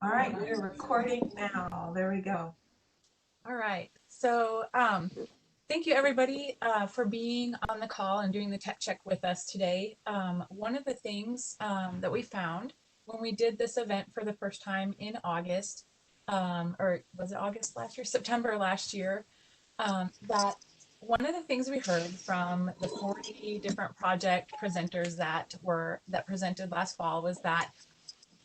All right, we're recording now. There we go. All right. Thank you everybody for being on the call and doing the tech check with us today. One of the things that we found when we did this event for the first time in August, or was it August last year? September last year, that one of the things we heard from the 40 different project presenters that presented last fall was that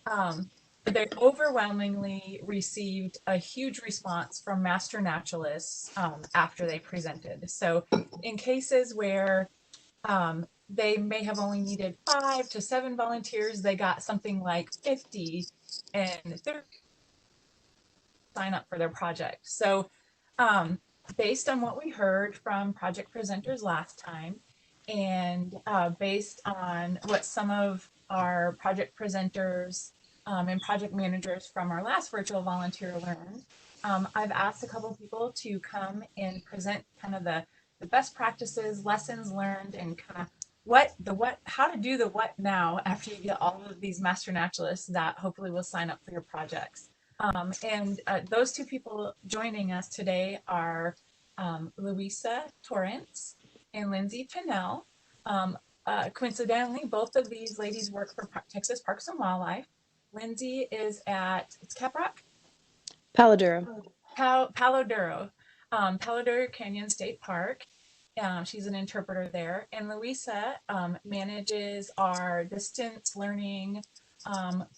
um, they overwhelmingly received a huge response from master naturalists after they presented. So, in cases where they may have only needed 5 to 7 volunteers, they got something like 50 and 30 sign up for their project. So, um, based on what we heard from project presenters last time, and based on what some of our project presenters and project managers from our last virtual volunteer learned, I've asked a couple of people to come and present kind of the best practices, lessons learned, and kind of how to do the what now after you get all of these master naturalists that hopefully will sign up for your projects. And those two people joining us today are Louisa Torrance and Lindsay Pannell. Coincidentally, both of these ladies work for Texas Parks and Wildlife. Lindsay is at it's Caprock, Paladuro. Palo Duro, Palo Duro Canyon State Park. She's an interpreter there. And Louisa manages our distance learning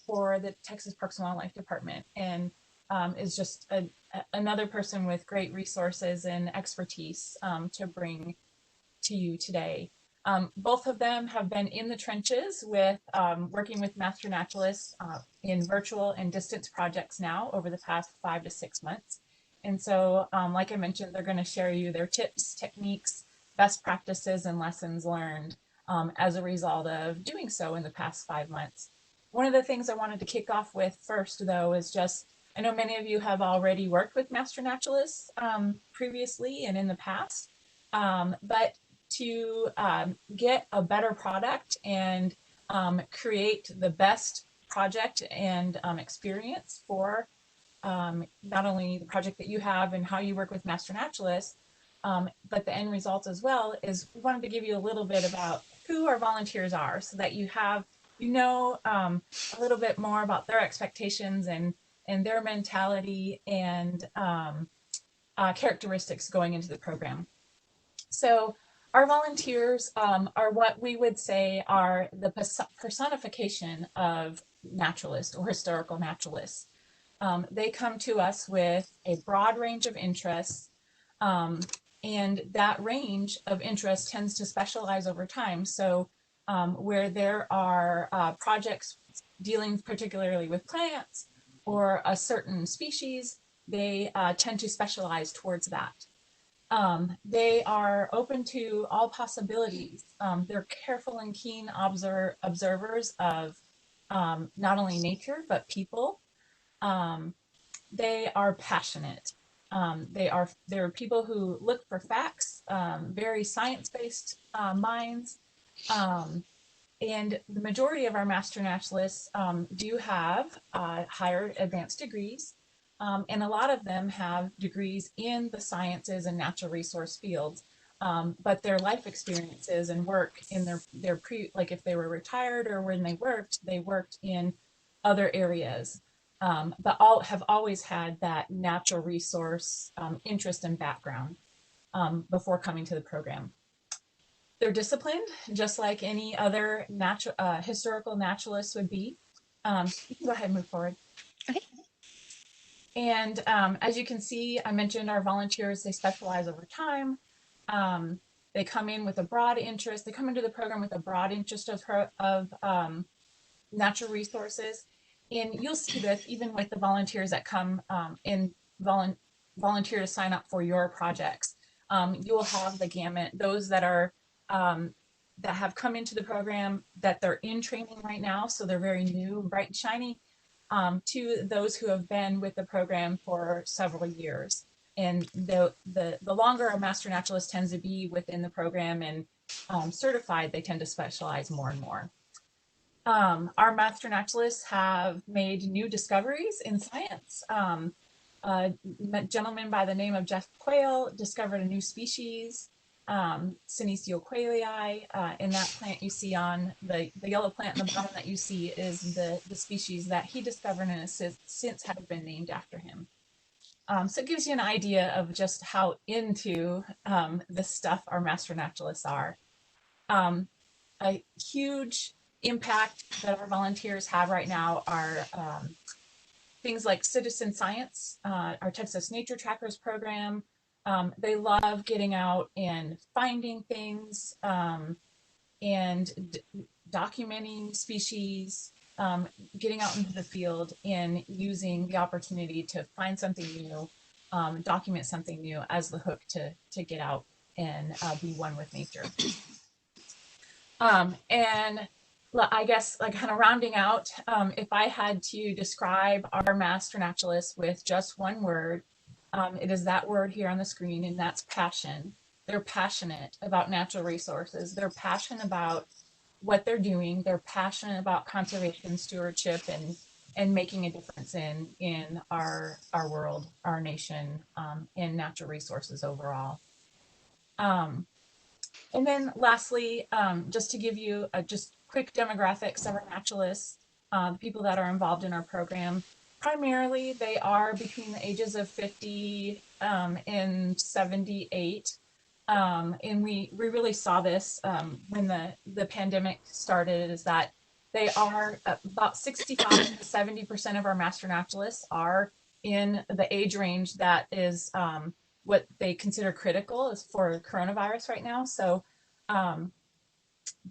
for the Texas Parks and Wildlife Department and is just another person with great resources and expertise to bring to you today. Both of them have been in the trenches with working with master naturalists in virtual and distance projects now over the past 5 to 6 months. And so, like I mentioned, they're going to share you their tips, techniques, best practices, and lessons learned as a result of doing so in the past 5 months. One of the things I wanted to kick off with first, though, is just I know many of you have already worked with master naturalists previously and in the past, but to get a better product and create the best project and experience for not only the project that you have and how you work with master naturalists, but the end result as well is we wanted to give you a little bit about who our volunteers are so that a little bit more about their expectations and their mentality and characteristics going into the program. So our volunteers are what we would say are the personification of naturalists or historical naturalists. They come to us with a broad range of interests, um, and that range of interest tends to specialize over time. So where there are projects dealing particularly with plants or a certain species, they tend to specialize towards that. They are open to all possibilities. They're careful and keen observers of not only nature, but people. Um, they are passionate. They're people who look for facts, very science-based minds. Um, and the majority of our master naturalists do have higher advanced degrees, and a lot of them have degrees in the sciences and natural resource fields. But their life experiences and work in like if they were retired or when they worked in other areas, but all have always had that natural resource interest and background before coming to the program. They're disciplined, just like any other historical naturalist would be. You can go ahead and move forward. Okay. And as you can see, I mentioned our volunteers, they specialize over time. They come in with a broad interest. They come into the program with a broad interest of natural resources. And you'll see this even with the volunteers that come in volunteer to sign up for your projects. You will have the gamut, those that have come into the program that they're in training right now, so they're very new, bright and shiny, to those who have been with the program for several years. And the longer a master naturalist tends to be within the program and certified, they tend to specialize more and more. our master naturalists have made new discoveries in science. A gentleman by the name of Jeff Quayle discovered a new species, Senecio quaylii. In that plant you see on the yellow plant in the bottom that you see is the species that he discovered and has since have been named after him. So it gives you an idea of just how into this stuff our master naturalists are. A huge impact that our volunteers have right now are things like citizen science, our Texas Nature Trackers program. They love getting out and finding things and documenting species, getting out into the field and using the opportunity to find something new, document something new as the hook to get out and be one with nature. And I guess like kind of rounding out, if I had to describe our master naturalists with just one word, it is that word here on the screen, and that's passion. They're passionate about natural resources. They're passionate about what they're doing. They're passionate about conservation, stewardship, and making a difference in our world, our nation, and natural resources overall. And then lastly, just to give you a just quick demographics of our naturalists, people that are involved in our program, primarily they are between the ages of 50 and 78. And we really saw this when the pandemic started, is that they are about 65 to 70% of our master naturalists are in the age range that is what they consider critical is for coronavirus right now. So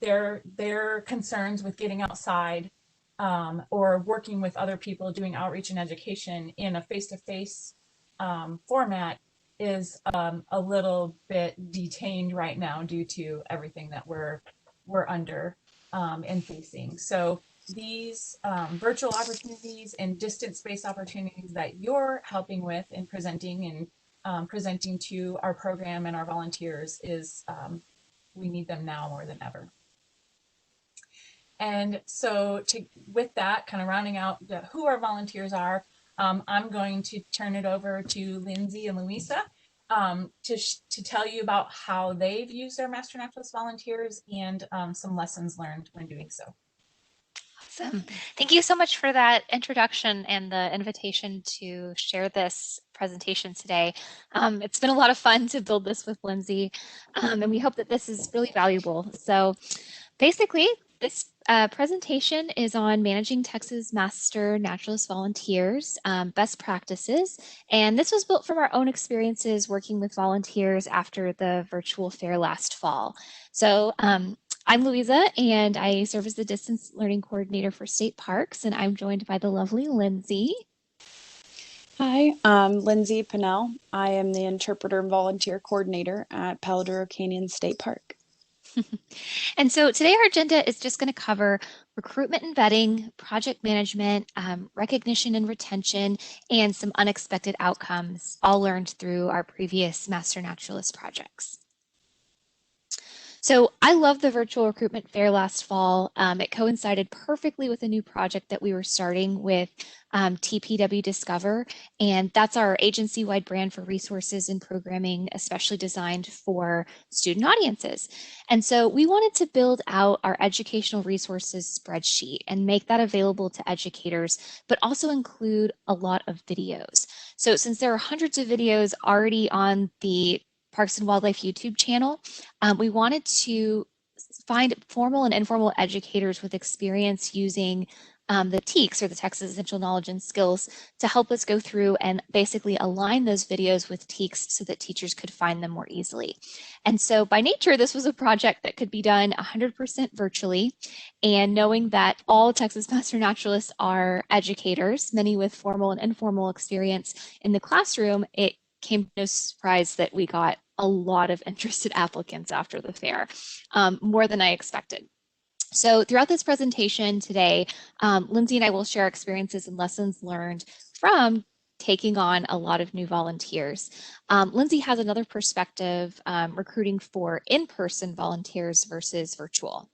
their concerns with getting outside or working with other people, doing outreach and education in a face-to-face format is a little bit detained right now due to everything that we're under and facing. So these virtual opportunities and distance-based opportunities that you're helping with and presenting to our program and our volunteers is we need them now more than ever. And so with that, kind of rounding out who our volunteers are, I'm going to turn it over to Lindsay and Louisa to tell you about how they've used our Master Naturalist volunteers and some lessons learned when doing so. Awesome. Thank you so much for that introduction and the invitation to share this presentation today. It's been a lot of fun to build this with Lindsay, and we hope that this is really valuable. So basically, this presentation is on managing Texas Master Naturalist Volunteers, best practices, and this was built from our own experiences working with volunteers after the virtual fair last fall. So I'm Louisa, and I serve as the Distance Learning Coordinator for State Parks, and I'm joined by the lovely Lindsay. Hi, I'm Lindsay Pannell. I am the Interpreter and Volunteer Coordinator at Palo Duro Canyon State Park. And so today our agenda is just going to cover recruitment and vetting, project management, recognition and retention, and some unexpected outcomes, all learned through our previous Master Naturalist projects. So I love the virtual recruitment fair last fall. It coincided perfectly with a new project that we were starting with TPW Discover, and that's our agency-wide brand for resources and programming, especially designed for student audiences. And so we wanted to build out our educational resources spreadsheet and make that available to educators, but also include a lot of videos. So since there are hundreds of videos already on the Parks and Wildlife YouTube channel, we wanted to find formal and informal educators with experience using the TEKS, or the Texas Essential Knowledge and Skills, to help us go through and basically align those videos with TEKS so that teachers could find them more easily. And so by nature, this was a project that could be done 100% virtually. And knowing that all Texas Master Naturalists are educators, many with formal and informal experience in the classroom, it came to no surprise that we got a lot of interested applicants after the fair, more than I expected. So throughout this presentation today, Lindsay and I will share experiences and lessons learned from taking on a lot of new volunteers. Lindsay has another perspective recruiting for in-person volunteers versus virtual.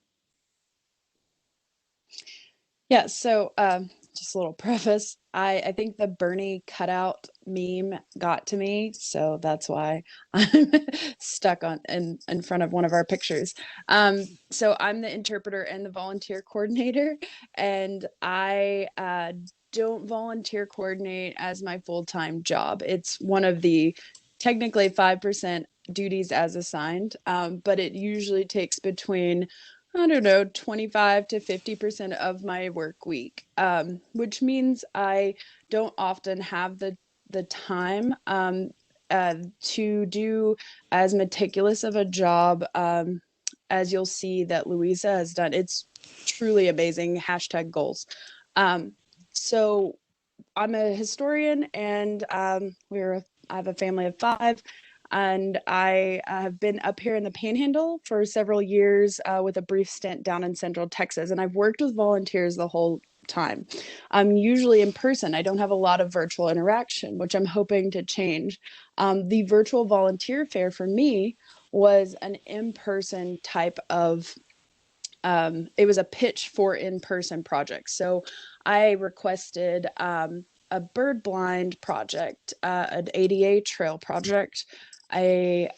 Yeah, so just a little preface. I think the Bernie cutout meme got to me, so that's why I'm stuck on in front of one of our pictures. So I'm the interpreter and the volunteer coordinator, and I don't volunteer coordinate as my full-time job. It's one of the technically 5% duties as assigned, but it usually takes between I don't know, 25 to 50% of my work week, which means I don't often have the time to do as meticulous of a job as you'll see that Louisa has done. It's truly amazing. Hashtag goals. Um, so I'm a historian, and I have a family of five, and I have been up here in the Panhandle for several years with a brief stint down in Central Texas, and I've worked with volunteers the whole time. I'm usually in person. I don't have a lot of virtual interaction, which I'm hoping to change. The virtual volunteer fair for me was an in-person type of it was a pitch for in-person projects. So I requested a bird blind project, an ADA trail project, a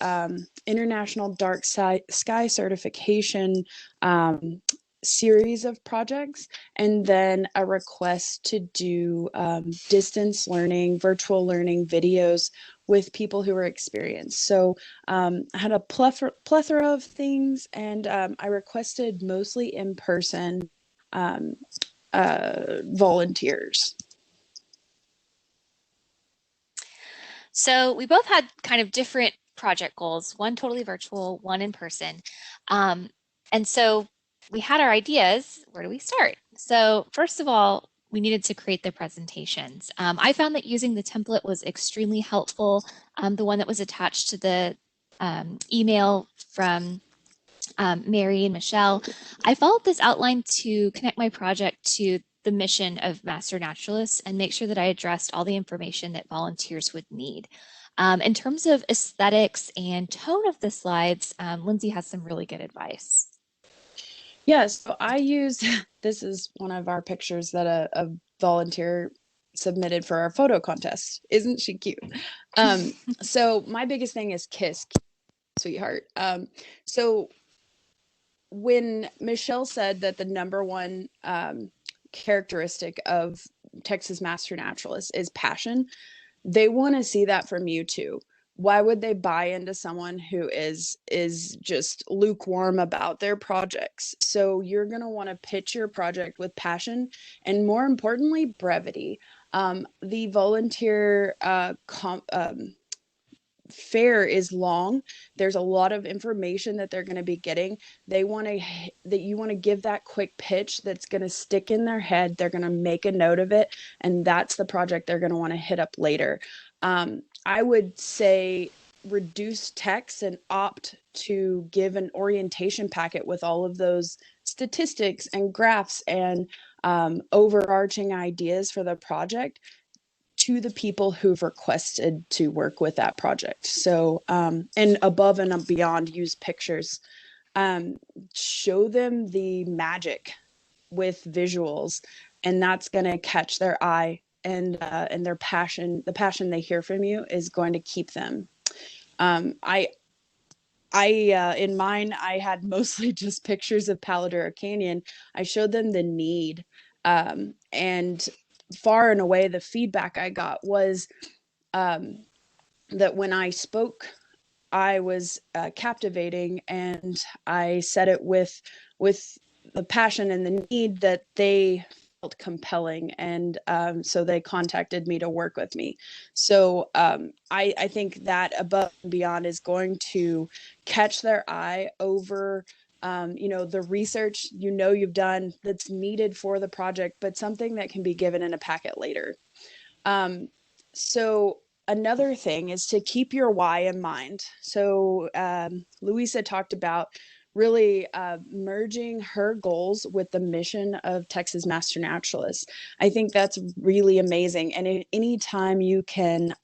international dark sky certification series of projects, and then a request to do distance learning, virtual learning videos with people who were experienced. So I had a plethora of things, and I requested mostly in person volunteers. So we both had kind of different project goals, one totally virtual, one in person. And so we had our ideas. Where do we start? So first of all, we needed to create the presentations. I found that using the template was extremely helpful. The one that was attached to the email from Mary and Michelle. I followed this outline to connect my project to the mission of Master Naturalists and make sure that I addressed all the information that volunteers would need. In terms of aesthetics and tone of the slides, Lindsay has some really good advice. Yes, so I use this is one of our pictures that a volunteer submitted for our photo contest. Isn't she cute? So my biggest thing is kiss, sweetheart. So when Michelle said that the number one characteristic of Texas Master Naturalists is passion, they want to see that from you too. Why would they buy into someone who is just lukewarm about their projects? So you're going to want to pitch your project with passion and, more importantly, brevity. The volunteer fair is long. There's a lot of information that they're going to be getting. They want to that you want to give that quick pitch that's going to stick in their head. They're going to make a note of it, and that's the project they're going to want to hit up later. I would say reduce text and opt to give an orientation packet with all of those statistics and graphs and overarching ideas for the project to the people who've requested to work with that project. So, and above and beyond, use pictures. Show them the magic with visuals, and that's going to catch their eye, and their passion. The passion they hear from you is going to keep them. I in mine, I had mostly just pictures of Palo Duro Canyon. I showed them the need, and far and away the feedback I got was that when I spoke, I was captivating, and I said it with the passion and the need that they felt compelling, and so they contacted me to work with me. So I think that above and beyond is going to catch their eye over the research you've done that's needed for the project, but something that can be given in a packet later. So another thing is to keep your why in mind. So Louisa talked about really merging her goals with the mission of Texas Master Naturalists. I think that's really amazing. And anytime you can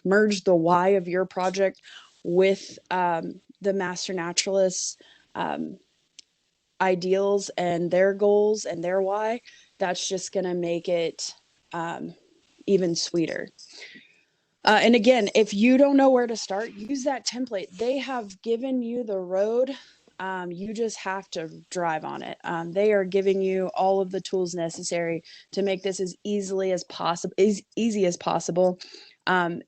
merge the why of your project with the Master Naturalists ideals and their goals and their why, that's just going to make it even sweeter. And again, if you don't know where to start, use that template. They have given you the road. You just have to drive on it. They are giving you all of the tools necessary to make this as easy as possible. And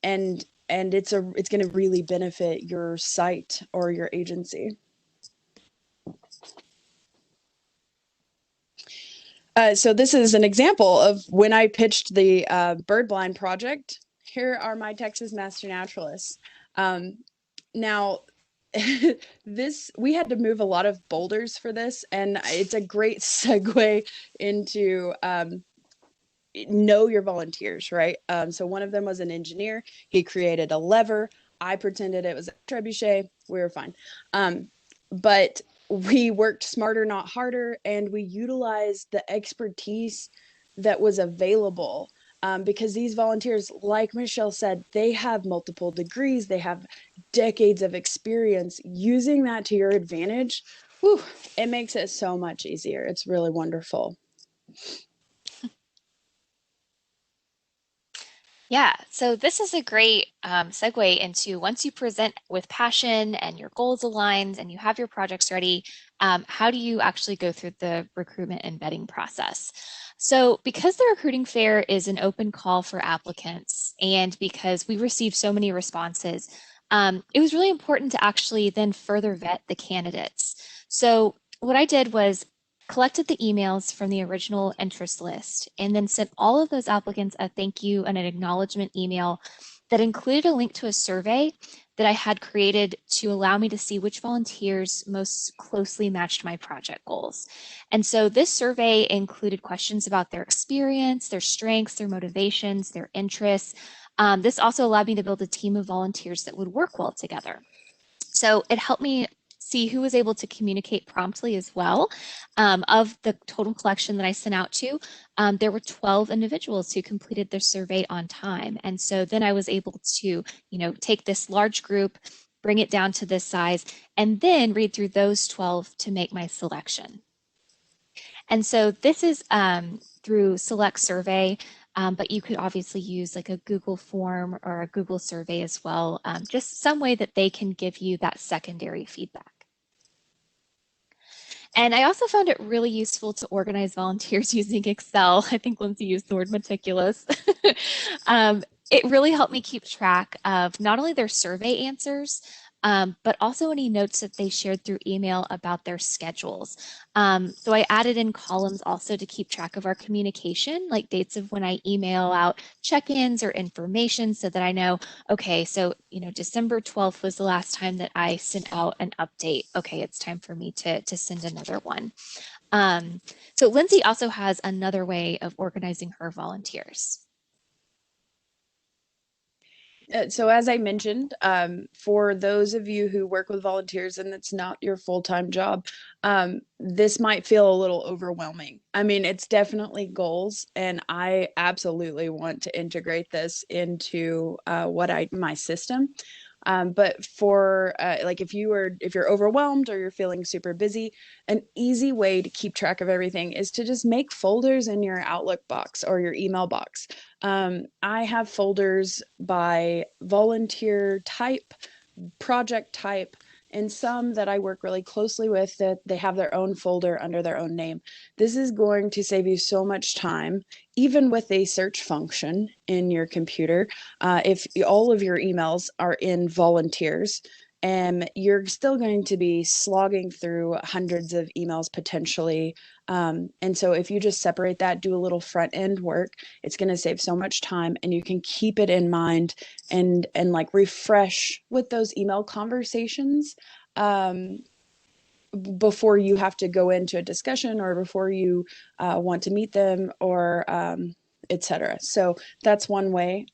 it's going to really benefit your site or your agency. So this is an example of when I pitched the bird blind project. Here are my Texas master naturalists. Now, we had to move a lot of boulders for this, and it's a great segue into know your volunteers, right? So one of them was an engineer. He created a lever. I pretended it was a trebuchet. We were fine. But we worked smarter, not harder, and we utilized the expertise that was available. Because these volunteers, like Michelle said, they have multiple degrees, they have decades of experience. Using that to your advantage, whew, it makes it so much easier. It's really wonderful. Yeah, so this is a great segue into once you present with passion and your goals aligned and you have your projects ready, how do you actually go through the recruitment and vetting process? So because the recruiting fair is an open call for applicants and because we received so many responses, it was really important to actually then further vet the candidates. So what I did was collected the emails from the original interest list and then sent all of those applicants a thank you and an acknowledgement email that included a link to a survey that I had created to allow me to see which volunteers most closely matched my project goals. And so this survey included questions about their experience, their strengths, their motivations, their interests. This also allowed me to build a team of volunteers that would work well together. So it helped me see who was able to communicate promptly as well. Of the total collection that I sent out to, there were 12 individuals who completed their survey on time. And so then I was able to, take this large group, bring it down to this size, and then read through those 12 to make my selection. And so this is through Select Survey, but you could obviously use like a Google form or a Google survey as well, just some way that they can give you that secondary feedback. And I also found it really useful to organize volunteers using Excel. I think Lindsay used the word meticulous. It really helped me keep track of not only their survey answers, but also any notes that they shared through email about their schedules. So I added in columns also to keep track of our communication, like dates of when I email out check-ins or information so that I know, okay, so, December 12th was the last time that I sent out an update. Okay, it's time for me to send another one. So Lindsay also has another way of organizing her volunteers. So as I mentioned, for those of you who work with volunteers and it's not your full-time job, this might feel a little overwhelming. I mean, it's definitely goals, and I absolutely want to integrate this into my system. But for like if you're overwhelmed or you're feeling super busy, an easy way to keep track of everything is to just make folders in your Outlook box or your email box. I have folders by volunteer type, project type, and some that I work really closely with that they have their own folder under their own name. This is going to save you so much time, even with a search function in your computer. If all of your emails are in volunteers, and you're still going to be slogging through hundreds of emails potentially. And so if you just separate that, do a little front end work, it's going to save so much time, and you can keep it in mind and like refresh with those email conversations before you have to go into a discussion or before you want to meet them or etc. So that's one way.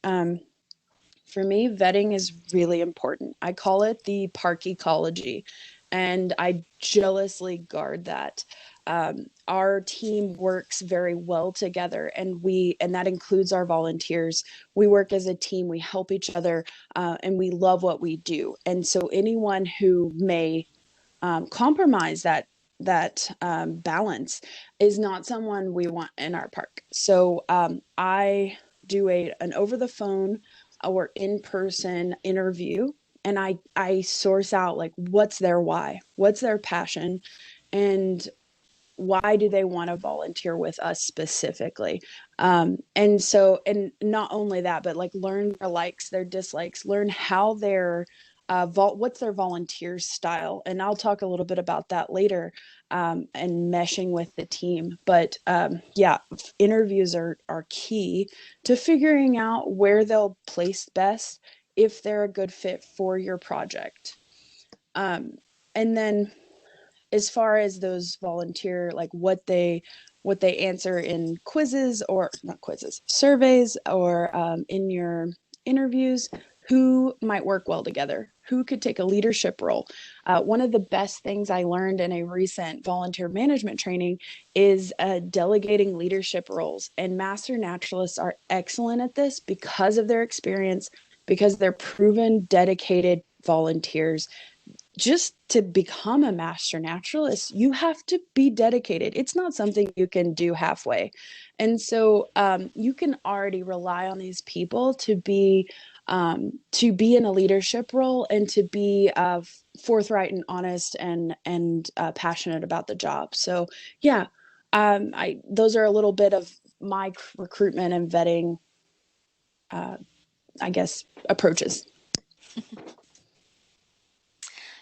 For me, vetting is really important. I call it the park ecology, and I jealously guard that. Our team works very well together, and that includes our volunteers. We work as a team, we help each other, and we love what we do. And so anyone who may compromise that balance is not someone we want in our park. So I do an over the phone or in person interview, and I source out like what's their why, what's their passion, and why do they want to volunteer with us specifically. And so, and not only that, but like learn their likes, their dislikes, learn how their what's their volunteer style. And I'll talk a little bit about that later, and meshing with the team. But yeah, interviews are key to figuring out where they'll place best if they're a good fit for your project. And then as far as those volunteer, like what they answer in quizzes, or not quizzes, surveys, or in your interviews, who might work well together, who could take a leadership role. One of the best things I learned in a recent volunteer management training is delegating leadership roles, and master naturalists are excellent at this because of their experience, because they're proven dedicated volunteers. Just to become a master naturalist, you have to be dedicated. It's not something you can do halfway. And so you can already rely on these people to be in a leadership role, and to be forthright and honest, and passionate about the job. So yeah, those are a little bit of my recruitment and vetting, I guess, approaches.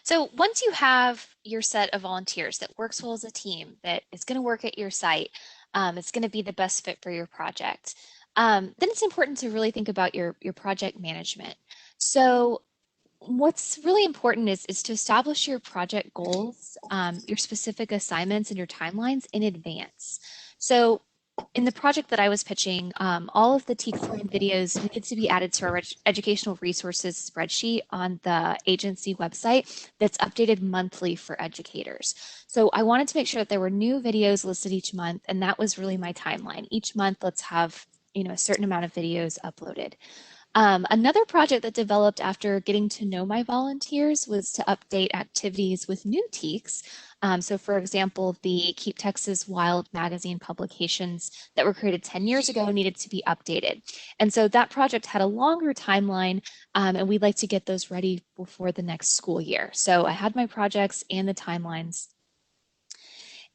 So once you have your set of volunteers that works well as a team, that is going to work at your site, it's going to be the best fit for your project, then it's important to really think about your project management. So what's really important is to establish your project goals, your specific assignments, and your timelines in advance. So in the project that I was pitching, all of the Teach to Learn videos needed to be added to our educational resources spreadsheet on the agency website that's updated monthly for educators. So I wanted to make sure that there were new videos listed each month, and that was really my timeline. Each month, let's have a certain amount of videos uploaded. Another project that developed after getting to know my volunteers was to update activities with new TEKs. So for example, the Keep Texas Wild magazine publications that were created 10 years ago needed to be updated. And so that project had a longer timeline, and we'd like to get those ready before the next school year. So I had my projects and the timelines.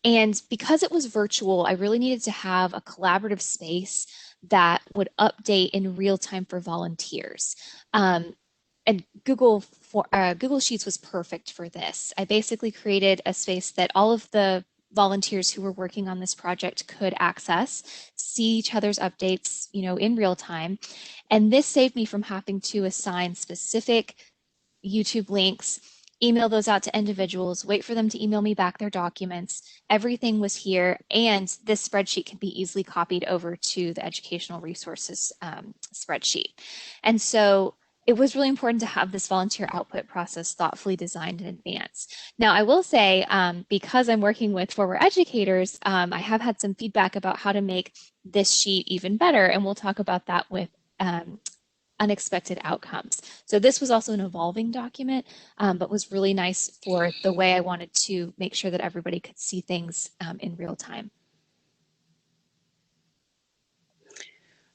And because it was virtual, I really needed to have a collaborative space that would update in real time for volunteers. And Google Sheets was perfect for this. I basically created a space that all of the volunteers who were working on this project could access, see each other's updates, in real time. And this saved me from having to assign specific YouTube links, email those out to individuals, wait for them to email me back their documents. Everything was here, and this spreadsheet can be easily copied over to the educational resources spreadsheet. And so it was really important to have this volunteer output process thoughtfully designed in advance. Now, I will say, because I'm working with former educators, I have had some feedback about how to make this sheet even better, and we'll talk about that with unexpected outcomes. So this was also an evolving document, but was really nice for the way I wanted to make sure that everybody could see things in real time.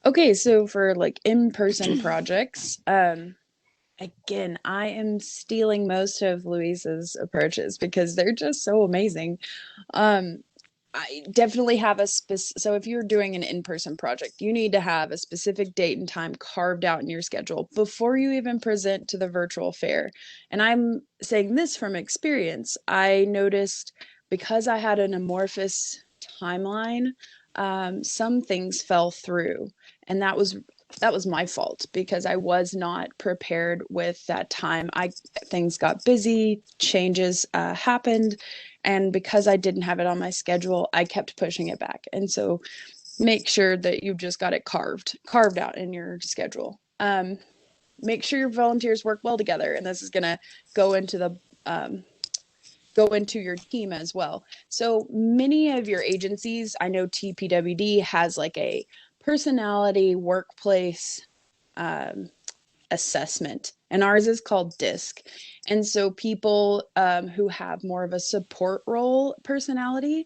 Okay, so for like in-person projects, again, I am stealing most of Louisa's approaches because they're just so amazing. I definitely have so if you're doing an in-person project, you need to have a specific date and time carved out in your schedule before you even present to the virtual fair. And I'm saying this from experience. I noticed, because I had an amorphous timeline, some things fell through, and that was my fault because I was not prepared with that time. Things got busy, changes happened, and because I didn't have it on my schedule, I kept pushing it back. And so make sure that you've just got it carved out in your schedule. Make sure your volunteers work well together, and this is going to go into your team as well. So many of your agencies, I know TPWD has like a personality workplace assessment, and ours is called DISC. And so people who have more of a support role personality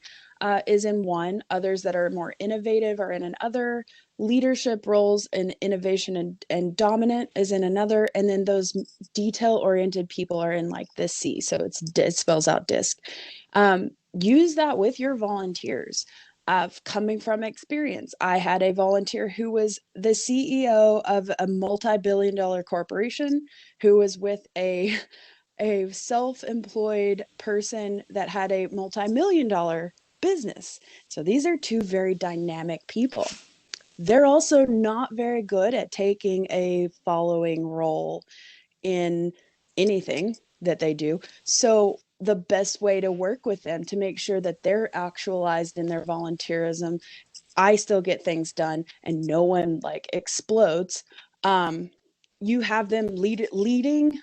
is in one, others that are more innovative are in another, leadership roles and innovation and dominant is in another, and then those detail oriented people are in like this C. So it spells out DISC. Use that with your volunteers. Coming from experience, I had a volunteer who was the CEO of a multi-billion-dollar corporation who was with a self-employed person that had a multi-million-dollar business. So these are two very dynamic people. They're also not very good at taking a following role in anything that they do. So the best way to work with them to make sure that they're actualized in their volunteerism, I still get things done and no one like explodes. You have them leading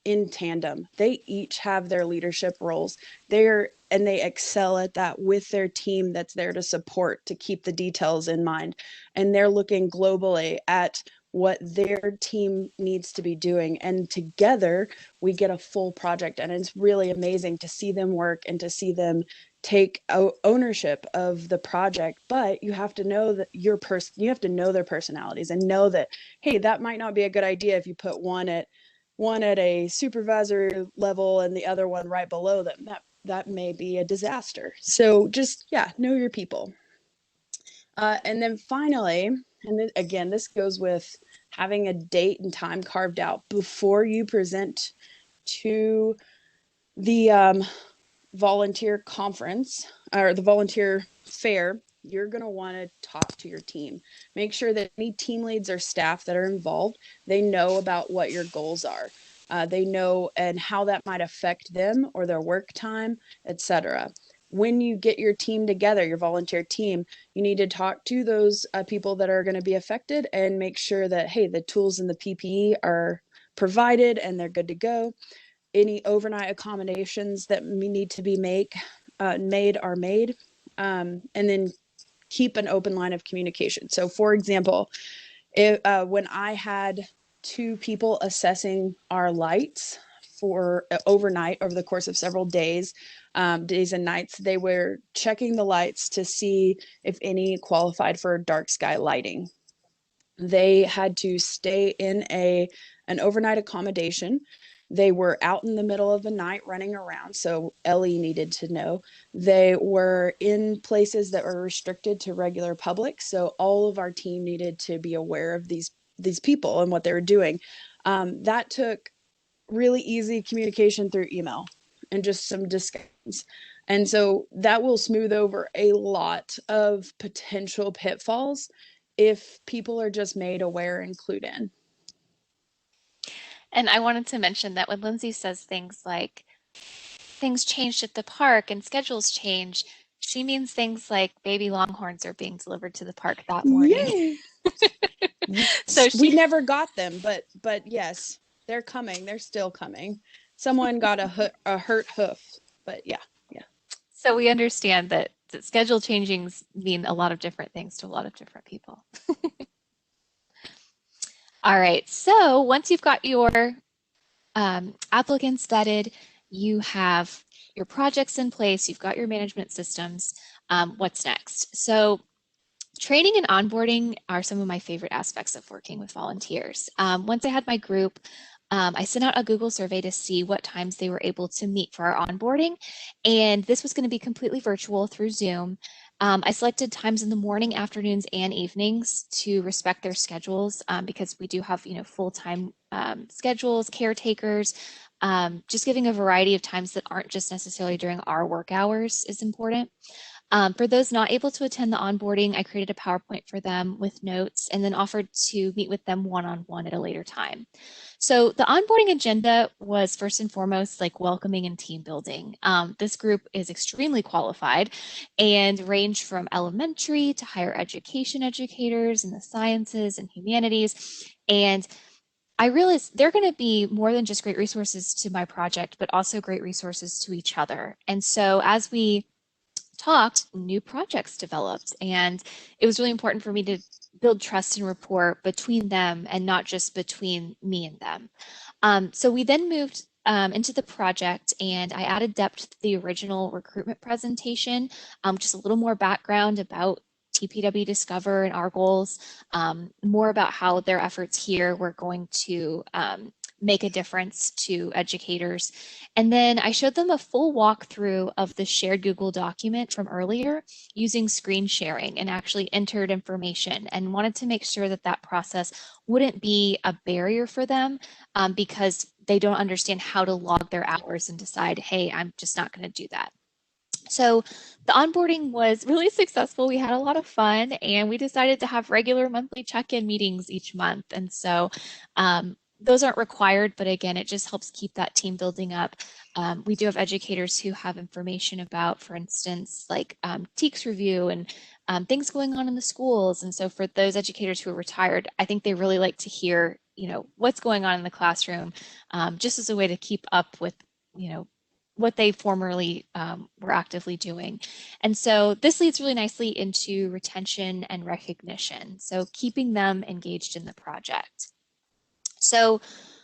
in tandem. They each have their leadership roles. They excel at that with their team that's there to support, to keep the details in mind. And they're looking globally at what their team needs to be doing. And together we get a full project. And it's really amazing to see them work and to see them take ownership of the project. But you have to know that you have to know their personalities and know that, hey, that might not be a good idea if you put one at a supervisor level and the other one right below them. That may be a disaster. So just, yeah, know your people. And then finally, and then again, this goes with having a date and time carved out before you present to the volunteer conference or the volunteer fair. You're going to want to talk to your team. Make sure that any team leads or staff that are involved, they know about what your goals are. They know and how that might affect them or their work time, etc. When you get your team together, your volunteer team, you need to talk to those people that are going to be affected and make sure that, hey, the tools and the PPE are provided and they're good to go. Any overnight accommodations that need to be made are made. And then keep an open line of communication. So for example, when I had 2 people assessing our lights for overnight over the course of several days and nights, they were checking the lights to see if any qualified for dark sky lighting. They had to stay in an overnight accommodation. They were out in the middle of the night running around, so Ellie needed to know. They were in places that were restricted to regular public, so all of our team needed to be aware of these people and what they were doing. That took really easy communication through email and just some discussions. And so that will smooth over a lot of potential pitfalls if people are just made aware and clued in. And I wanted to mention that when Lindsay says things like things changed at the park and schedules change, she means things like baby longhorns are being delivered to the park that morning. So we never got them, but yes, they're coming. They're still coming. Someone got a hurt hoof, but yeah. So we understand that schedule changings mean a lot of different things to a lot of different people. All right, so once you've got your applicants vetted, you have your projects in place, you've got your management systems, what's next? So training and onboarding are some of my favorite aspects of working with volunteers. Once I had my group, I sent out a Google survey to see what times they were able to meet for our onboarding, and this was going to be completely virtual through Zoom. I selected times in the morning, afternoons, and evenings to respect their schedules because we do have, full-time schedules, caretakers. Just giving a variety of times that aren't just necessarily during our work hours is important. For those not able to attend the onboarding, I created a PowerPoint for them with notes and then offered to meet with them one-on-one at a later time. So the onboarding agenda was first and foremost like welcoming and team building. This group is extremely qualified and range from elementary to higher education educators in the sciences and humanities. And I realized they're going to be more than just great resources to my project, but also great resources to each other. And so as we talked, new projects developed. And it was really important for me to build trust and rapport between them and not just between me and them. So we then moved into the project, and I added depth to the original recruitment presentation, just a little more background about TPW Discover and our goals, more about how their efforts here were going to make a difference to educators. And then I showed them a full walkthrough of the shared Google document from earlier using screen sharing, and actually entered information, and wanted to make sure that that process wouldn't be a barrier for them, because they don't understand how to log their hours and decide, hey, I'm just not going to do that. So the onboarding was really successful. We had a lot of fun, and we decided to have regular monthly check-in meetings each month. And so those aren't required, but again, it just helps keep that team building up. We do have educators who have information about, for instance, like TEKS review and things going on in the schools. And so for those educators who are retired, I think they really like to hear, what's going on in the classroom, just as a way to keep up with, what they formerly were actively doing. And so this leads really nicely into retention and recognition. So keeping them engaged in the project. So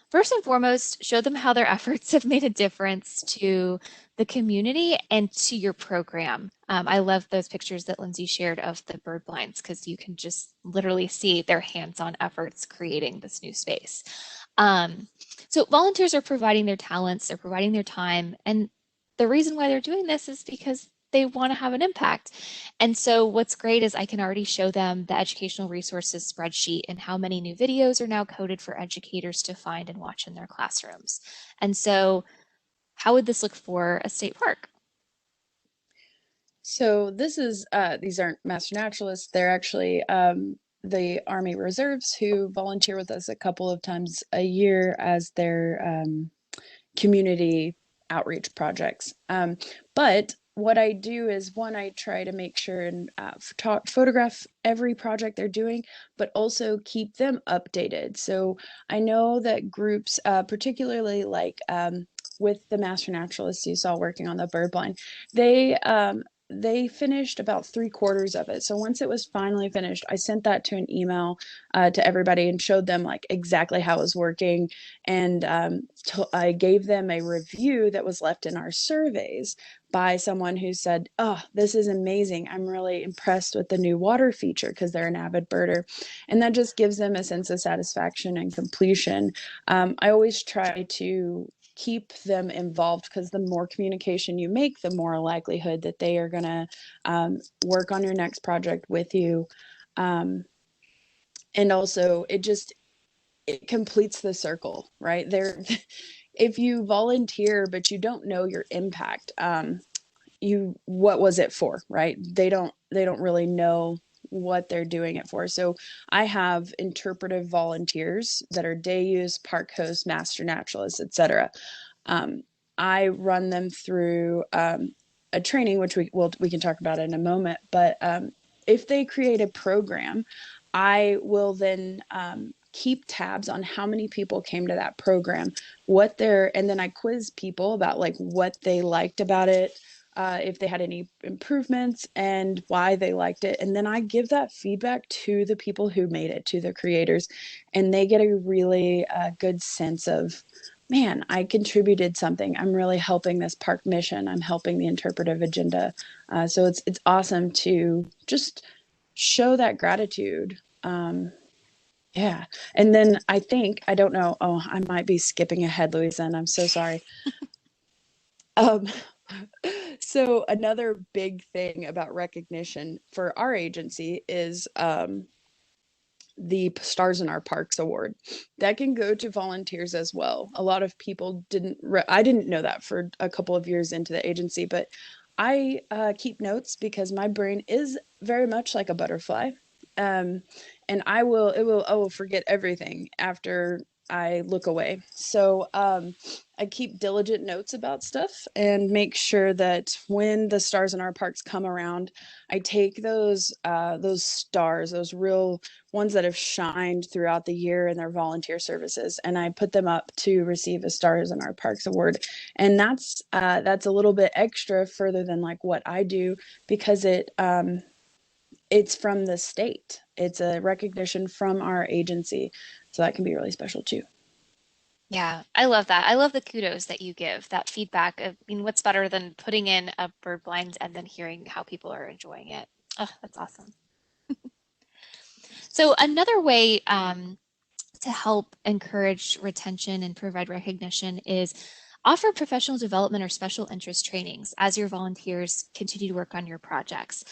first and foremost, show them how their efforts have made a difference to the community and to your program. I love those pictures that Lindsay shared of the bird blinds, because you can just literally see their hands-on efforts creating this new space. So volunteers are providing their talents, they're providing their time, and the reason why they're doing this is because they want to have an impact. And so what's great is I can already show them the educational resources spreadsheet and how many new videos are now coded for educators to find and watch in their classrooms. And so how would this look for a state park? So this is, these aren't master naturalists. They're actually the Army Reserves who volunteer with us a couple of times a year as their community outreach projects. But what I do is, one, I try to make sure and photograph every project they're doing, but also keep them updated. So I know that groups, particularly like with the master naturalists you saw working on the bird blind, they finished about 3/4 of it. So once it was finally finished, I sent that to an email to everybody and showed them like exactly how it was working. And I gave them a review that was left in our surveys by someone who said, oh, this is amazing. I'm really impressed with the new water feature, because they're an avid birder. And that just gives them a sense of satisfaction and completion. I always try to keep them involved, because the more communication you make, the more likelihood that they are going to work on your next project with you. And also it completes the circle, right? If you volunteer but you don't know your impact, what was it for, right? They don't really know what they're doing it for. So I have interpretive volunteers that are day use, park hosts, master naturalists, etc. I run them through a training, which we can talk about in a moment. But if they create a program, I will then keep tabs on how many people came to that program, and then I quiz people about like what they liked about it, if they had any improvements and why they liked it. And then I give that feedback to the people who made it, to the creators, and they get a really good sense of, man, I contributed something. I'm really helping this park mission. I'm helping the interpretive agenda. So it's awesome to just show that gratitude. Yeah. And then I don't know, I might be skipping ahead, Louisa, and I'm so sorry. So another big thing about recognition for our agency is the Stars in Our Parks Award. That can go to volunteers as well. A lot of people I didn't know that for a couple of years into the agency, but I keep notes because my brain is very much like a butterfly. And I will forget everything after I look away. So I keep diligent notes about stuff and make sure that when the stars in our parks come around, I take those stars, those real ones that have shined throughout the year in their volunteer services, and I put them up to receive a Stars in Our Parks award. And that's a little bit extra further than like what I do, because it's from the state. It's a recognition from our agency. So that can be really special too. Yeah, I love that. I love the kudos that you give, that feedback. I mean, what's better than putting in a bird blind and then hearing how people are enjoying it? Oh, that's awesome. So another way to help encourage retention and provide recognition is offer professional development or special interest trainings as your volunteers continue to work on your projects.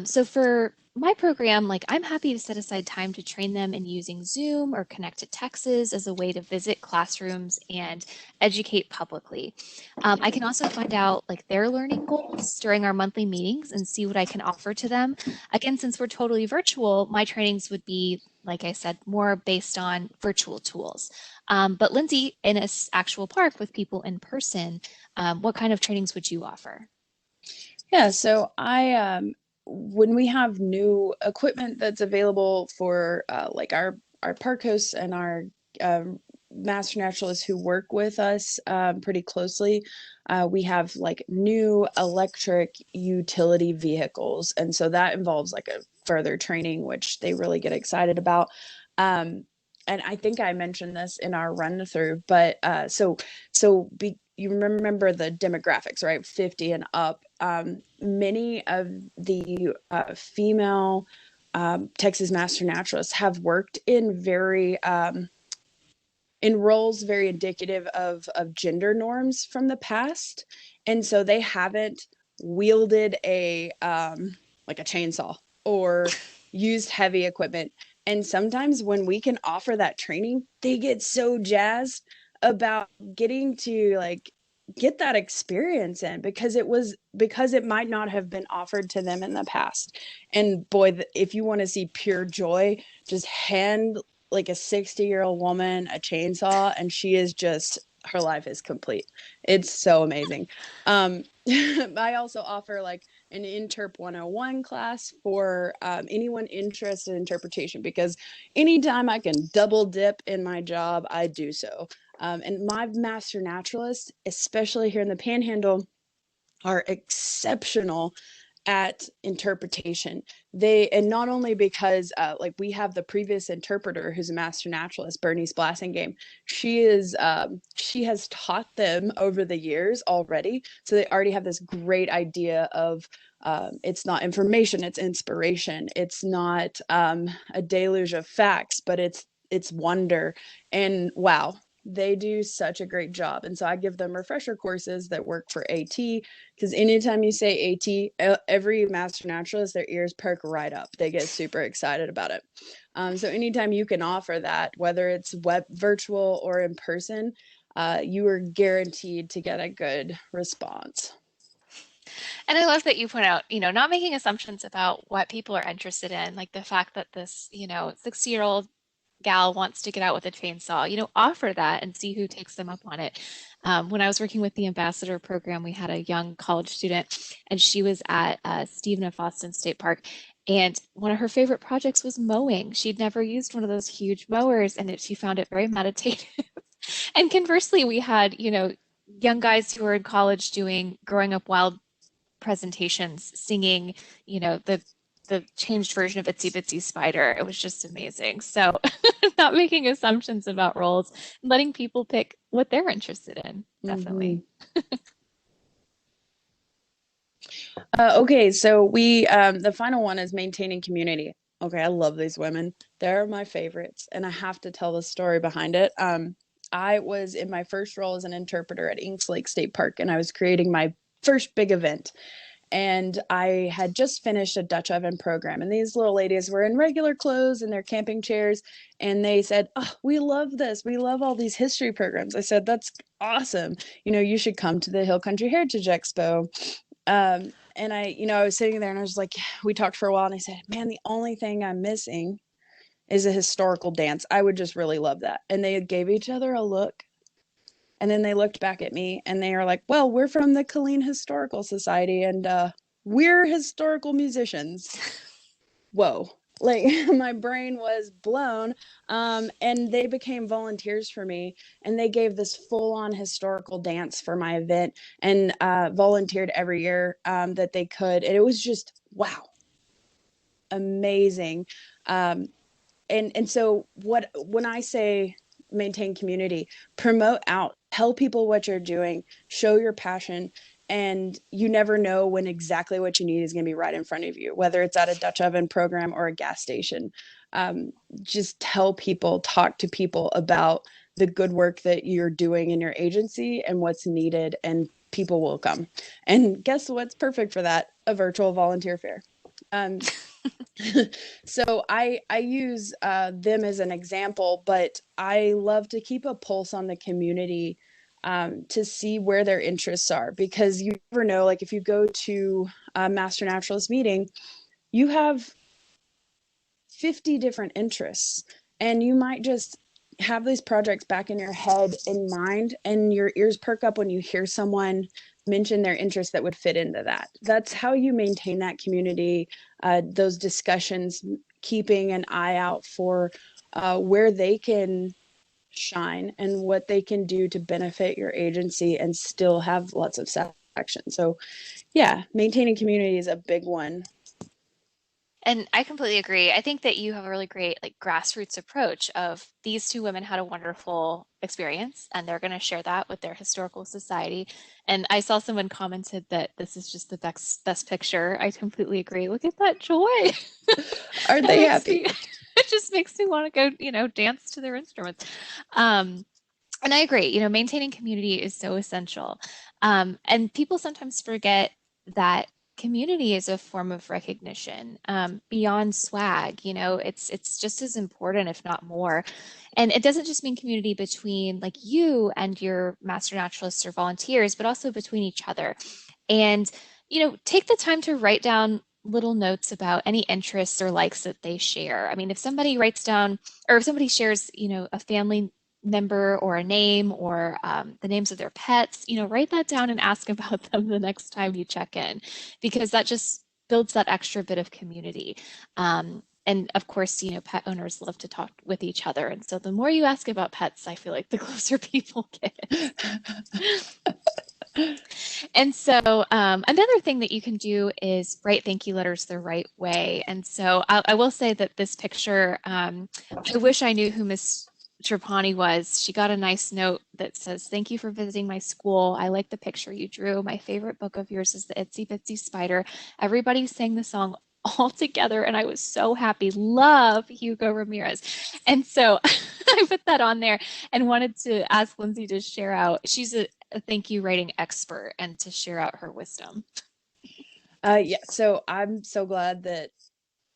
So for my program, like I'm happy to set aside time to train them in using Zoom or connected Texas as a way to visit classrooms and educate publicly. I can also find out like their learning goals during our monthly meetings and see what I can offer to them. Again, since we're totally virtual, my trainings would be, like I said, more based on virtual tools. But Lindsay, in an actual park with people in person, what kind of trainings would you offer? Yeah, so when we have new equipment that's available for like our park hosts and our um, master naturalists who work with us pretty closely, we have like new electric utility vehicles, and so that involves like a further training, which they really get excited about. Um, and I think I mentioned this in our run through, but you remember the demographics, right? 50 and up. Many of the female Texas master naturalists have worked in roles very indicative of gender norms from the past, and so they haven't wielded a like a chainsaw or used heavy equipment. And sometimes when we can offer that training, they get so jazzed about getting to like get that experience in, because it might not have been offered to them in the past. And boy, if you want to see pure joy, just hand like a 60-year-old woman a chainsaw and she is just, her life is complete. It's so amazing. I also offer like an Interp 101 class for anyone interested in interpretation, because anytime I can double dip in my job, I do so. And my master naturalists, especially here in the Panhandle, are exceptional at interpretation. And not only because like we have the previous interpreter who's a master naturalist, Bernice Blassingame. She has taught them over the years already, so they already have this great idea of it's not information, it's inspiration. It's not a deluge of facts, but it's wonder. And wow, they do such a great job. And so I give them refresher courses that work for AT, because anytime you say AT, every master naturalist, their ears perk right up. They get super excited about it. So anytime you can offer that, whether it's virtual or in person, you are guaranteed to get a good response. And I love that you point out, not making assumptions about what people are interested in, like the fact that this, 60-year-old gal wants to get out with a chainsaw, offer that and see who takes them up on it. When I was working with the ambassador program, we had a young college student, and she was at Stephen F. Austin State Park. And one of her favorite projects was mowing. She'd never used one of those huge mowers, and she found it very meditative. And conversely, we had, young guys who were in college doing Growing Up Wild presentations, singing, the changed version of Itsy Bitsy Spider. It was just amazing. So not making assumptions about roles, letting people pick what they're interested in. Definitely. Okay, so the final one is maintaining community. Okay, I love these women. They're my favorites, and I have to tell the story behind it. I was in my first role as an interpreter at Inks Lake State Park, and I was creating my first big event. And I had just finished a Dutch oven program, and these little ladies were in regular clothes in their camping chairs, and they said, "Oh, we love this. We love all these history programs." I said, "That's awesome. You should come to the Hill Country Heritage Expo." And I was sitting there and I was like, we talked for a while, and I said, "Man, the only thing I'm missing is a historical dance. I would just really love that. And they gave each other a look. And then they looked back at me and they are like, well, we're from the Colleen Historical Society and we're historical musicians. Whoa. Like my brain was blown. And they became volunteers for me, and they gave this full-on historical dance for my event, and volunteered every year that they could. And it was just, wow, amazing. And so when I say maintain community, promote out, tell people what you're doing, show your passion, and you never know when exactly what you need is going to be right in front of you, whether it's at a Dutch oven program or a gas station. Just tell people, talk to people about the good work that you're doing in your agency and what's needed, and people will come. And guess what's perfect for that? A virtual volunteer fair. So I use them as an example, but I love to keep a pulse on the community to see where their interests are, because you never know. Like if you go to a Master Naturalist meeting, you have 50 different interests, and you might just have these projects back in your head in mind, and your ears perk up when you hear someone mention their interest that would fit into that. That's how you maintain that community, those discussions, keeping an eye out for where they can shine and what they can do to benefit your agency and still have lots of satisfaction. So yeah, maintaining community is a big one. And I completely agree. I think that you have a really great like grassroots approach of these two women had a wonderful experience and they're going to share that with their historical society. And I saw someone commented that this is just the best picture. I completely agree. Look at that joy. Aren't they happy? It just makes me want to go, dance to their instruments. And I agree, maintaining community is so essential. And people sometimes forget that community is a form of recognition beyond swag. It's just as important, if not more. And it doesn't just mean community between like you and your master naturalists or volunteers, but also between each other. And, take the time to write down little notes about any interests or likes that they share. I mean, if somebody writes down, or if somebody shares, a family member or a name or the names of their pets, write that down and ask about them the next time you check in, because that just builds that extra bit of community. And of course, pet owners love to talk with each other. And so the more you ask about pets, I feel like the closer people get. And so another thing that you can do is write thank you letters the right way. And so I will say that this picture, I wish I knew who Miss Trapani was. She got a nice note that says, "Thank you for visiting my school. I like the picture you drew. My favorite book of yours is the Itsy Bitsy Spider. Everybody sang the song all together and I was so happy. Love, Hugo Ramirez." And so I put that on there and wanted to ask Lindsay to share out. She's a thank you writing expert, and to share out her wisdom. Yeah, so I'm so glad that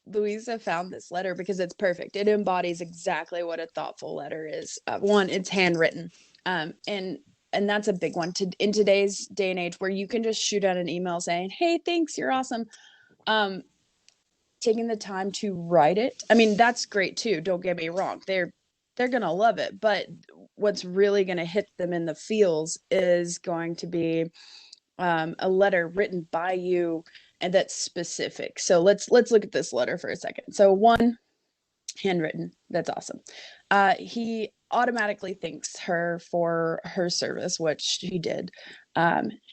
Louisa found this letter, because it's perfect. It embodies exactly what a thoughtful letter is. One, it's handwritten, and that's a big one in today's day and age, where you can just shoot out an email saying, "Hey, thanks, you're awesome." Taking the time to write it, I mean, that's great too. Don't get me wrong; they're gonna love it, but what's really gonna hit them in the feels is going to be a letter written by you, and that's specific. So let's look at this letter for a second. So one, handwritten, that's awesome. He automatically thanks her for her service, which she did.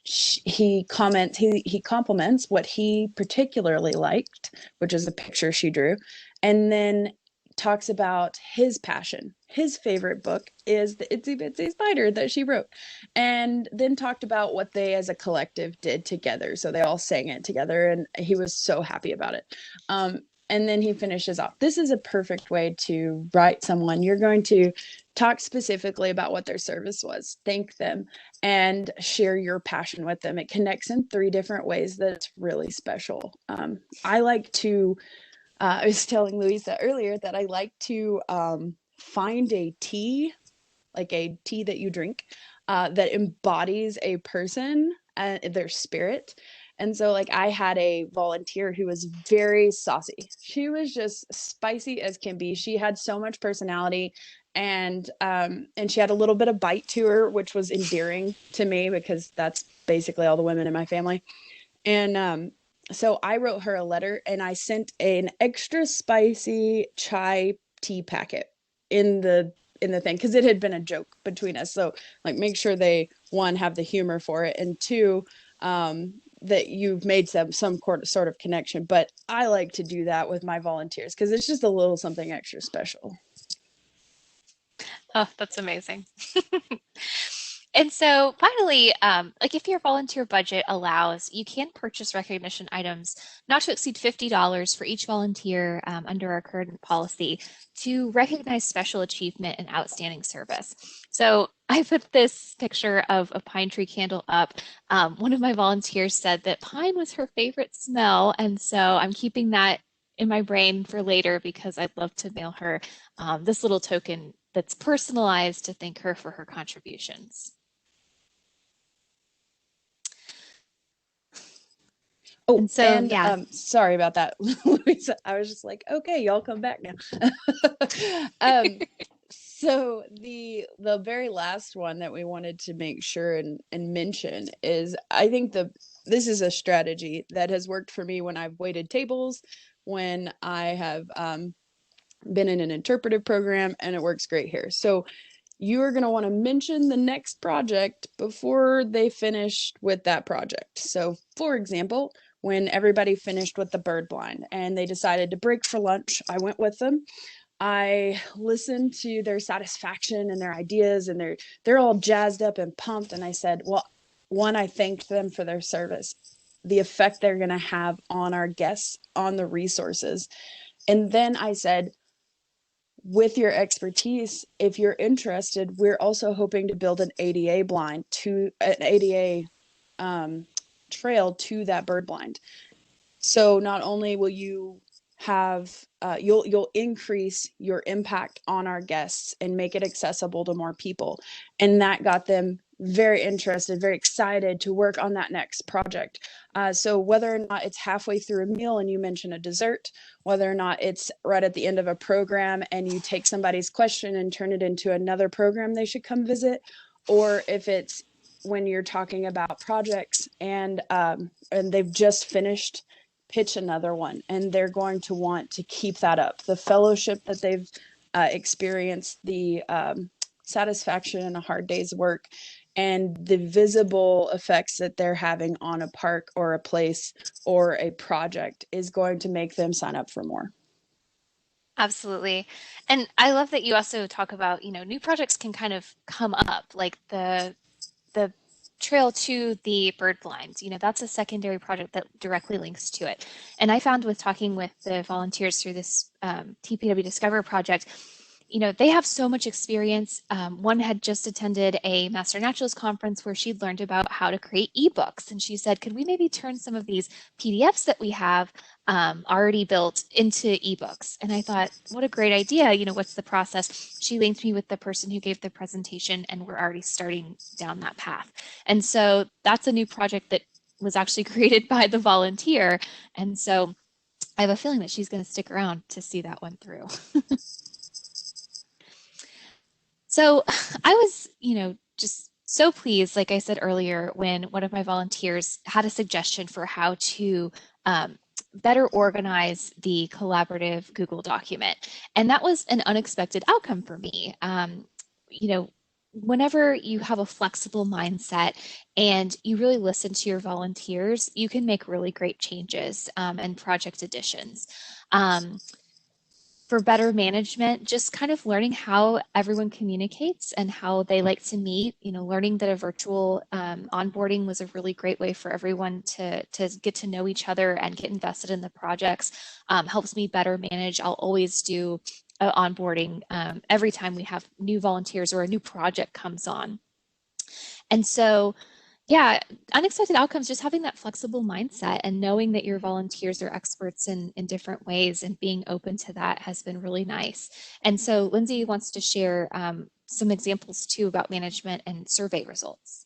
He compliments what he particularly liked, which is a picture she drew, and then talks about his passion. His favorite book is the Itsy Bitsy Spider that she wrote, and then talked about what they as a collective did together. So they all sang it together, and he was so happy about it. And then he finishes off. This is a perfect way to write someone. You're going to talk specifically about what their service was, thank them, and share your passion with them. It connects in 3 different ways that's really special. I like to I was telling Louisa earlier that I like to find a tea, like a tea that you drink, that embodies a person and their spirit, And so like I had a volunteer who was very saucy. She was just spicy as can be. She had so much personality, and she had a little bit of bite to her, which was endearing to me because that's basically all the women in my family. And so I wrote her a letter and I sent an extra spicy chai tea packet in the thing because it had been a joke between us. So like make sure they one have the humor for it, and two, that you've made some sort of connection. But I like to do that with my volunteers because it's just a little something extra special. Oh, that's amazing. And so finally, like if your volunteer budget allows, you can purchase recognition items not to exceed $50 for each volunteer under our current policy to recognize special achievement and outstanding service. So I put this picture of a pine tree candle up. One of my volunteers said that pine was her favorite smell, and so I'm keeping that in my brain for later because I'd love to mail her this little token that's personalized to thank her for her contributions. Oh, And so, and yeah, sorry about that, Louisa. I was just like, okay, y'all come back now. um, so the very last one that we wanted to make sure and mention is I think this is a strategy that has worked for me when I've waited tables, when I have been in an interpretive program, and it works great here. So you are going to want to mention the next project before they finished with that project. So, for example, when everybody finished with the bird blind and they decided to break for lunch, I went with them. I listened to their satisfaction and their ideas, and they're all jazzed up and pumped. And I said, well, one, I thanked them for their service, the effect they're going to have on our guests, on the resources. And then I said, with your expertise, if you're interested, we're also hoping to build an ADA blind to an ADA trail to that bird blind. So not only will you have you'll increase your impact on our guests and make it accessible to more people, and that got them very interested, very excited to work on that next project. So whether or not it's halfway through a meal and you mention a dessert, whether or not it's right at the end of a program and you take somebody's question and turn it into another program they should come visit, or if it's when you're talking about projects and they've just finished, pitch another one, and they're going to want to keep that up. The fellowship that they've experienced, the satisfaction in a hard day's work, and the visible effects that they're having on a park or a place or a project is going to make them sign up for more. absolutely. And I love that you also talk about, new projects can kind of come up, like the trail to the bird blinds. That's a secondary project that directly links to it. And I found with talking with the volunteers through this TPW Discover project, they have so much experience. One had just attended a Master Naturalist conference where she'd learned about how to create ebooks. And she said, could we maybe turn some of these PDFs that we have already built into ebooks? And I thought, what a great idea. What's the process? She linked me with the person who gave the presentation, and we're already starting down that path. And so that's a new project that was actually created by the volunteer. And so I have a feeling that she's going to stick around to see that one through. So I was, just so pleased, like I said earlier, when one of my volunteers had a suggestion for how to better organize the collaborative Google document. And that was an unexpected outcome for me. Whenever you have a flexible mindset and you really listen to your volunteers, you can make really great changes and project additions. For better management, just kind of learning how everyone communicates and how they like to meet, learning that a virtual onboarding was a really great way for everyone to get to know each other and get invested in the projects, helps me better manage. I'll always do onboarding every time we have new volunteers or a new project comes on. And so yeah, unexpected outcomes, just having that flexible mindset and knowing that your volunteers are experts in different ways and being open to that has been really nice. And so Lindsay wants to share some examples too about management and survey results.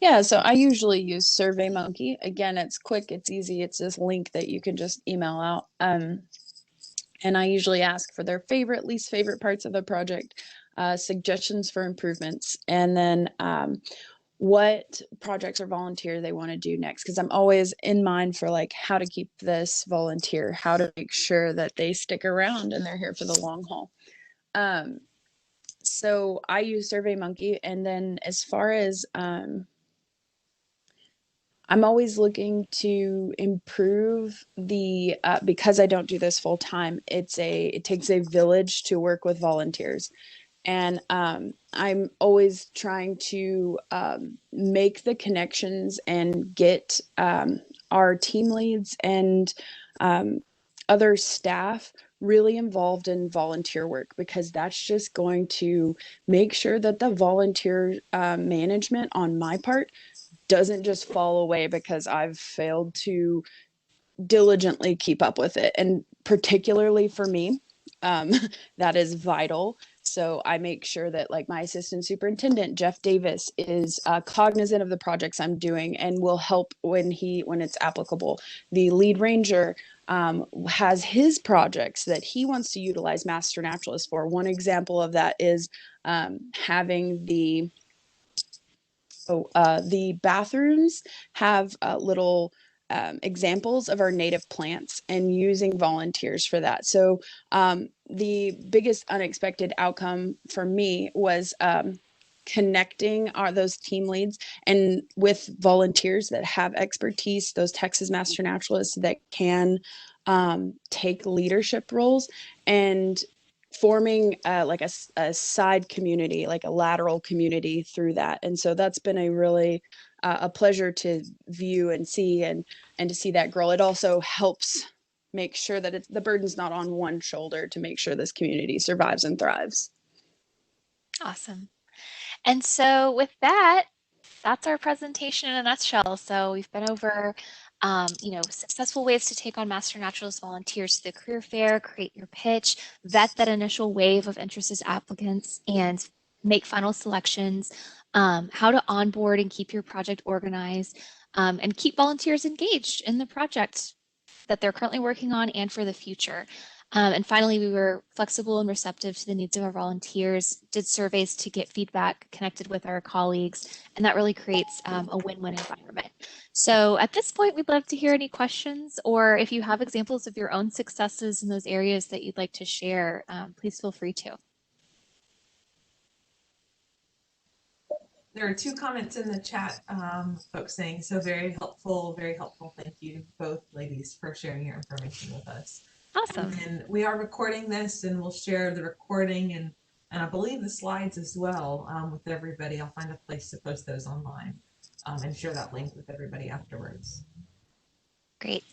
Yeah, so I usually use SurveyMonkey. Again, it's quick, it's easy, it's this link that you can just email out. And I usually ask for their favorite, least favorite parts of the project, suggestions for improvements, and then what projects or volunteer they want to do next. Because I'm always in mind for like how to keep this volunteer, how to make sure that they stick around and they're here for the long haul. So I use SurveyMonkey, and then as far as I'm always looking to improve the because I don't do this full time. It takes a village to work with volunteers, and I'm always trying to make the connections and get our team leads and other staff really involved in volunteer work, because that's just going to make sure that the volunteer management on my part doesn't just fall away because I've failed to diligently keep up with it. And particularly for me, um, that is vital. So I make sure that like my assistant superintendent, Jeff Davis, is cognizant of the projects I'm doing and will help when it's applicable. The lead ranger has his projects that he wants to utilize master naturalists for. One example of that is having the bathrooms have little examples of our native plants and using volunteers for that. So the biggest unexpected outcome for me was connecting those team leads and with volunteers that have expertise, those Texas Master Naturalists that can take leadership roles, and forming like a side community, like a lateral community through that. And so that's been a really a pleasure to view and see, and to see that grow. It also helps make sure that the burden's not on one shoulder to make sure this community survives and thrives. Awesome. And so with that, that's our presentation in a nutshell. So we've been over, successful ways to take on Master Naturalist volunteers to the career fair, create your pitch, vet that initial wave of interested applicants, and make final selections, how to onboard and keep your project organized, and keep volunteers engaged in the project that they're currently working on and for the future. And finally, we were flexible and receptive to the needs of our volunteers, did surveys to get feedback, connected with our colleagues, and that really creates a win-win environment. So at this point, we'd love to hear any questions, or if you have examples of your own successes in those areas that you'd like to share, please feel free to. There are two comments in the chat, folks saying, so very helpful, very helpful. Thank you both ladies for sharing your information with us. Awesome. And we are recording this, and we'll share the recording and I believe the slides as well with everybody. I'll find a place to post those online and share that link with everybody afterwards. Great.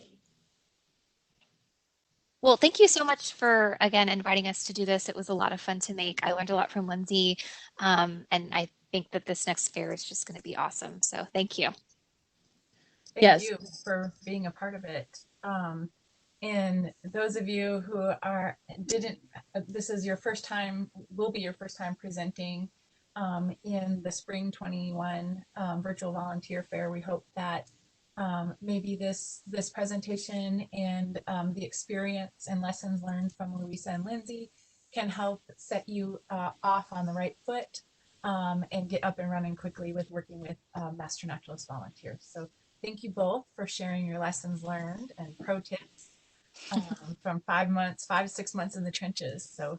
Well, thank you so much for, again, inviting us to do this. It was a lot of fun to make. I learned a lot from Lindsay, and I think that this next fair is just going to be awesome. So thank you. Thank you for being a part of it. And those of you who this is your first time, will be your first time presenting in the Spring 21 Virtual Volunteer Fair. We hope that maybe this presentation and the experience and lessons learned from Louisa and Lindsay can help set you off on the right foot and get up and running quickly with working with Master Naturalist volunteers. So thank you both for sharing your lessons learned and pro tips from 5 to 6 months in the trenches. So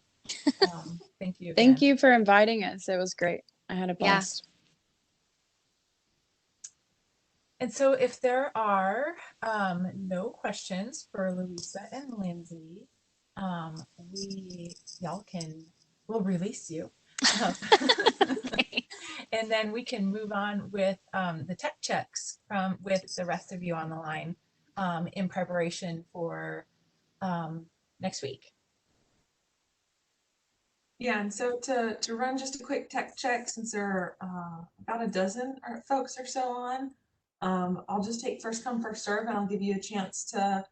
thank you again. Thank you for inviting us. It was great. I had a blast. Yeah. And so if there are no questions for Louisa and Lindsay, we'll release you. And then we can move on with the tech checks with the rest of you on the line in preparation for next week. Yeah, and so to run just a quick tech check, since there are about a dozen folks or so on, I'll just take first come, first serve, and I'll give you a chance to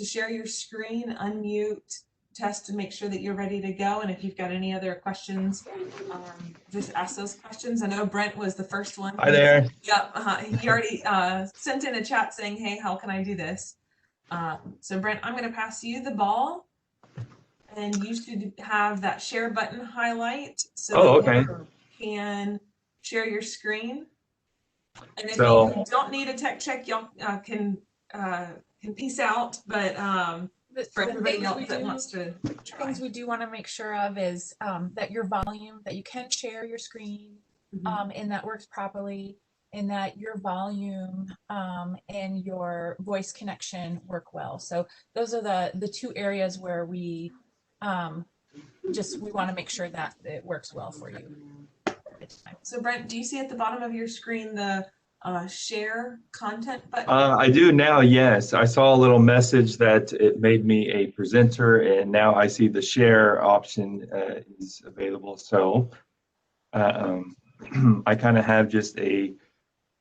share your screen, unmute, test to make sure that you're ready to go. And if you've got any other questions, just ask those questions. I know Brent was the first one. Hi there. Yep, he already sent in a chat saying, hey, how can I do this? So Brent, I'm going to pass you the ball. And you should have that share button highlight so that you can share your screen. And if you don't need a tech check, y'all can peace out. But for everybody else that wants to try. Things we do want to make sure of is that your volume, that you can share your screen, and that works properly, and that your volume and your voice connection work well. So those are the two areas where we want to make sure that it works well for you. So Brent, do you see at the bottom of your screen the share content button? I do now, yes. I saw a little message that it made me a presenter, and now I see the share option is available. So I kind of have just a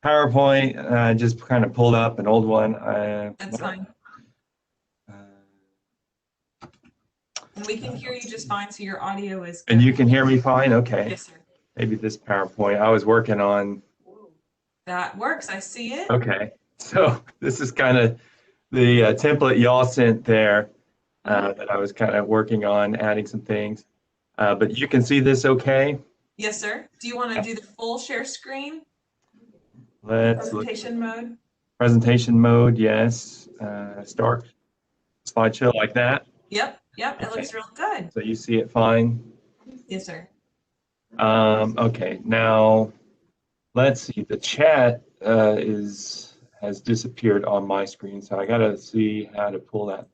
PowerPoint, just kind of pulled up an old one. That's fine. And we can hear you just fine, so your audio is good. And you can hear me fine? Okay. Yes, sir. Maybe this PowerPoint. I was working on. That works. I see it. Okay. So this is kind of the template y'all sent there that I was kind of working on, adding some things. But you can see this okay? Yes, sir. Do you want to do the full share screen? Let's look. Presentation mode? Presentation mode, yes. Start slideshow like that. Yep. Yep. It looks real good. So you see it fine? Yes, sir. Okay. Now, let's see. The chat has disappeared on my screen, so I got to see how to pull that